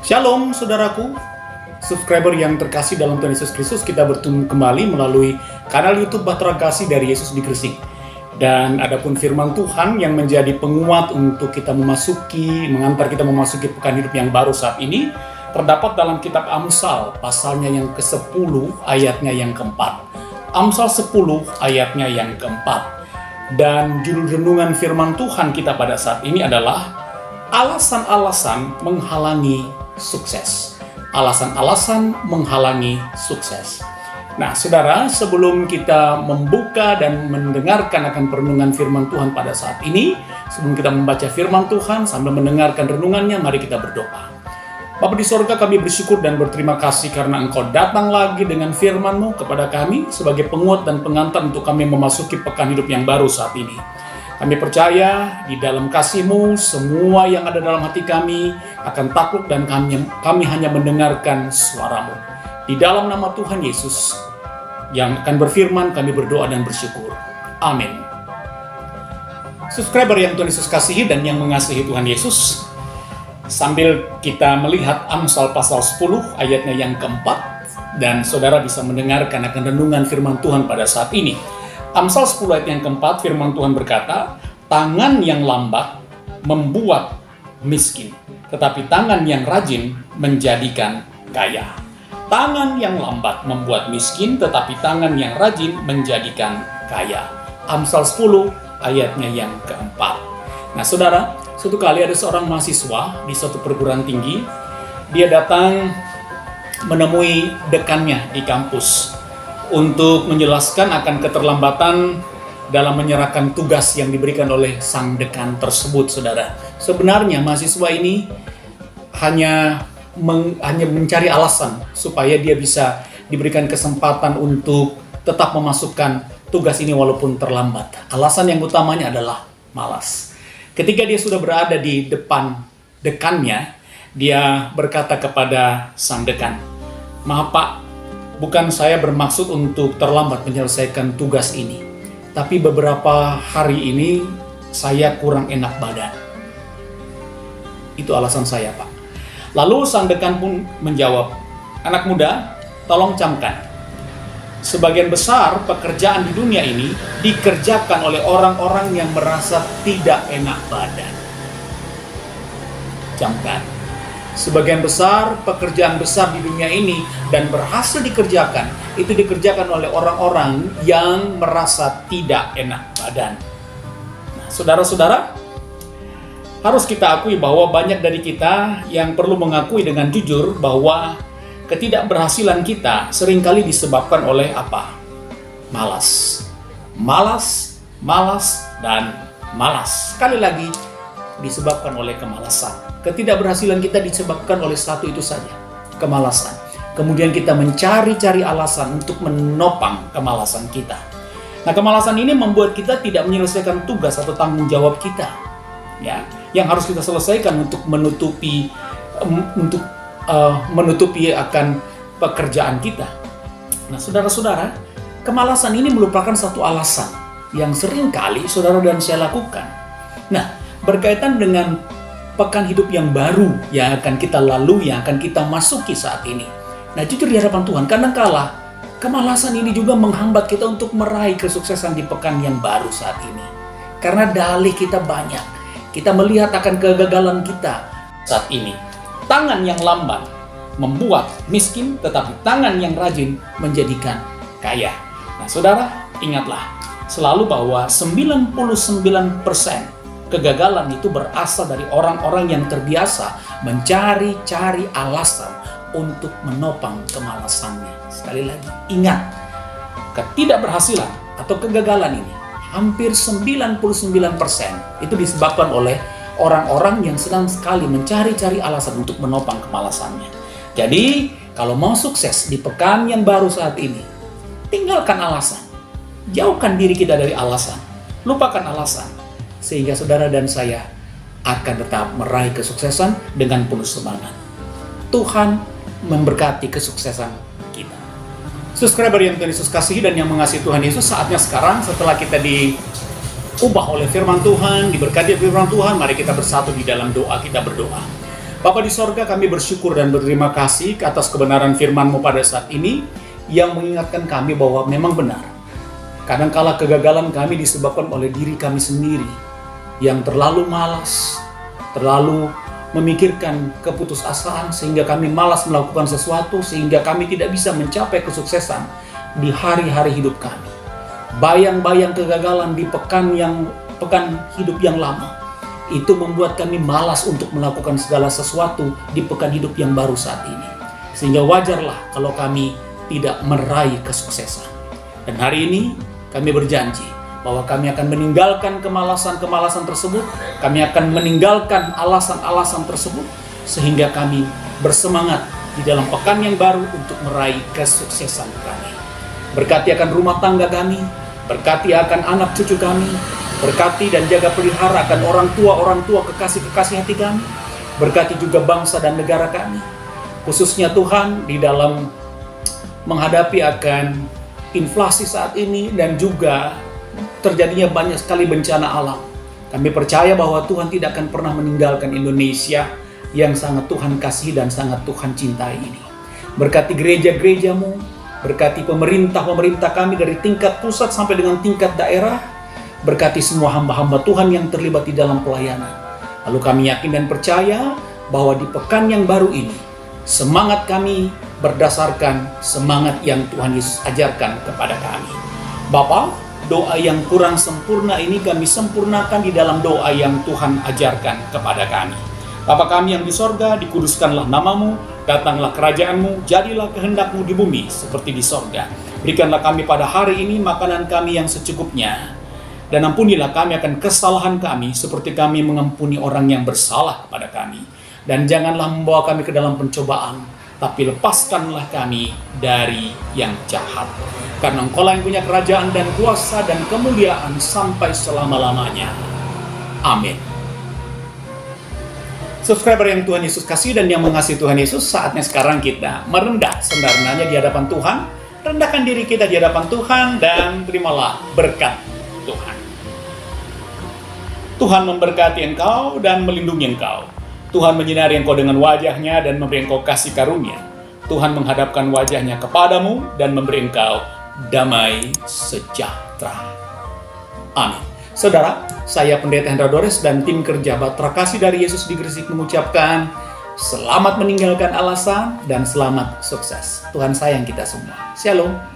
Shalom saudaraku, subscriber yang terkasih dalam Tuhan Yesus Kristus. Kita bertemu kembali melalui kanal YouTube Bahtera Kasih dari Yesus di Gresik. Dan adapun firman Tuhan yang menjadi penguat untuk kita mengantar kita memasuki pekan hidup yang baru saat ini, terdapat dalam kitab Amsal, pasalnya yang ke-10, ayatnya yang keempat. Amsal 10, ayatnya yang keempat. Dan judul renungan firman Tuhan kita pada saat ini adalah alasan-alasan menghalangi sukses. Alasan-alasan menghalangi sukses. Nah, saudara, sebelum kita membuka dan mendengarkan akan perenungan firman Tuhan pada saat ini, sebelum kita membaca firman Tuhan sambil mendengarkan renungannya, mari kita berdoa. Bapa di sorga, kami bersyukur dan berterima kasih karena Engkau datang lagi dengan firman-Mu kepada kami sebagai penguat dan pengantar untuk kami memasuki pekan hidup yang baru saat ini. Kami percaya di dalam kasih-Mu, semua yang ada dalam hati kami akan takluk dan kami hanya mendengarkan suara-Mu. Di dalam nama Tuhan Yesus yang akan berfirman, kami berdoa dan bersyukur. Amin. Subscriber yang Tuhan Yesus kasihi dan yang mengasihi Tuhan Yesus, sambil kita melihat Amsal pasal 10 ayatnya yang keempat, dan saudara bisa mendengarkan akan renungan firman Tuhan pada saat ini. Amsal 10 ayat yang keempat, firman Tuhan berkata, tangan yang lambat membuat miskin, tetapi tangan yang rajin menjadikan kaya. Tangan yang lambat membuat miskin, tetapi tangan yang rajin menjadikan kaya. Amsal 10 ayatnya yang keempat. Nah saudara, suatu kali ada seorang mahasiswa di suatu perguruan tinggi. Dia datang menemui dekannya di kampus untuk menjelaskan akan keterlambatan dalam menyerahkan tugas yang diberikan oleh sang dekan tersebut, saudara. Sebenarnya mahasiswa ini hanya mencari alasan supaya dia bisa diberikan kesempatan untuk tetap memasukkan tugas ini walaupun terlambat. Alasan yang utamanya adalah malas. Ketika dia sudah berada di depan dekannya, dia berkata kepada sang dekan, "Maaf Pak, bukan saya bermaksud untuk terlambat menyelesaikan tugas ini, tapi beberapa hari ini saya kurang enak badan. Itu alasan saya, Pak." Lalu sang dekan pun menjawab, "Anak muda, tolong camkan. Sebagian besar pekerjaan di dunia ini dikerjakan oleh orang-orang yang merasa tidak enak badan." Camkan. Sebagian besar pekerjaan besar di dunia ini dan berhasil dikerjakan, itu dikerjakan oleh orang-orang yang merasa tidak enak badan. Nah, saudara-saudara, harus kita akui bahwa banyak dari kita yang perlu mengakui dengan jujur bahwa ketidakberhasilan kita seringkali disebabkan oleh apa? Malas. Malas, malas, dan malas. Sekali lagi, disebabkan oleh kemalasan. Ketidakberhasilan kita disebabkan oleh satu itu saja, kemalasan. Kemudian kita mencari-cari alasan untuk menopang kemalasan kita. Nah, kemalasan ini membuat kita tidak menyelesaikan tugas atau tanggung jawab kita, ya, yang harus kita selesaikan untuk menutupi akan pekerjaan kita. Nah, saudara-saudara, kemalasan ini merupakan satu alasan yang sering kali saudara dan saya lakukan. Nah, berkaitan dengan pekan hidup yang baru yang akan kita lalui, yang akan kita masuki saat ini. Nah, jujur di hadapan Tuhan, kadangkala kemalasan ini juga menghambat kita untuk meraih kesuksesan di pekan yang baru saat ini. Karena dalih kita banyak. Kita melihat akan kegagalan kita saat ini. Tangan yang lambat membuat miskin, tetapi tangan yang rajin menjadikan kaya. Nah, saudara, ingatlah selalu bahwa 99% kegagalan itu berasal dari orang-orang yang terbiasa mencari-cari alasan untuk menopang kemalasannya. Sekali lagi, ingat, ketidakberhasilan atau kegagalan ini hampir 99% itu disebabkan oleh orang-orang yang sedang sekali mencari-cari alasan untuk menopang kemalasannya. Jadi, kalau mau sukses di pekan yang baru saat ini, tinggalkan alasan. Jauhkan diri kita dari alasan. Lupakan alasan. Sehingga saudara dan saya akan tetap meraih kesuksesan dengan penuh semangat. Tuhan memberkati kesuksesan kita. Subscriber yang Tuhan Yesus kasihi dan yang mengasihi Tuhan Yesus, saatnya sekarang setelah kita diubah oleh firman Tuhan, diberkati firman Tuhan, mari kita bersatu di dalam doa, kita berdoa. Bapa di sorga, kami bersyukur dan berterima kasih atas kebenaran firman-Mu pada saat ini yang mengingatkan kami bahwa memang benar. Kadangkala kegagalan kami disebabkan oleh diri kami sendiri yang terlalu malas, terlalu memikirkan keputusasaan sehingga kami malas melakukan sesuatu sehingga kami tidak bisa mencapai kesuksesan di hari-hari hidup kami. Bayang-bayang kegagalan di pekan hidup yang lama itu membuat kami malas untuk melakukan segala sesuatu di pekan hidup yang baru saat ini. Sehingga wajarlah kalau kami tidak meraih kesuksesan. Dan hari ini kami berjanji bahwa kami akan meninggalkan kemalasan-kemalasan tersebut. Kami akan meninggalkan alasan-alasan tersebut sehingga kami bersemangat di dalam pekan yang baru untuk meraih kesuksesan kami. Berkati akan rumah tangga kami, berkati akan anak cucu kami, berkati dan jaga pelihara akan orang tua kekasih-kekasih hati kami. Berkati juga bangsa dan negara kami. Khususnya Tuhan di dalam menghadapi akan inflasi saat ini dan juga terjadinya banyak sekali bencana alam. Kami percaya bahwa Tuhan tidak akan pernah meninggalkan Indonesia yang sangat Tuhan kasih dan sangat Tuhan cintai ini. Berkati gereja-gereja-Mu, berkati pemerintah kami dari tingkat pusat sampai dengan tingkat daerah. Berkati semua hamba-hamba Tuhan yang terlibat di dalam pelayanan. Lalu kami yakin dan percaya bahwa di pekan yang baru ini, semangat kami berdasarkan semangat yang Tuhan Yesus ajarkan kepada kami. Bapa, doa yang kurang sempurna ini kami sempurnakan di dalam doa yang Tuhan ajarkan kepada kami. Bapa kami yang di sorga, dikuduskanlah nama-Mu, datanglah kerajaan-Mu, jadilah kehendak-Mu di bumi seperti di sorga. Berikanlah kami pada hari ini makanan kami yang secukupnya. Dan ampunilah kami akan kesalahan kami seperti kami mengampuni orang yang bersalah kepada kami. Dan janganlah membawa kami ke dalam pencobaan, tapi lepaskanlah kami dari yang jahat. Karena Engkau-lah yang punya kerajaan dan kuasa dan kemuliaan sampai selama-lamanya. Amin. Subscriber yang Tuhan Yesus kasih dan yang mengasihi Tuhan Yesus, saatnya sekarang kita merendah sederhananya di hadapan Tuhan. Rendahkan diri kita di hadapan Tuhan dan terimalah berkat Tuhan. Tuhan memberkati engkau dan melindungi engkau. Tuhan menyinari engkau dengan wajahnya dan memberi engkau kasih karunia. Tuhan menghadapkan wajahnya kepadamu dan memberi engkau damai sejahtera. Amin. Saudara, saya Pendeta Hendra Dores dan tim kerja Batra Kasih dari Yesus di Gresik mengucapkan selamat meninggalkan alasan dan selamat sukses. Tuhan sayang kita semua. Shalom.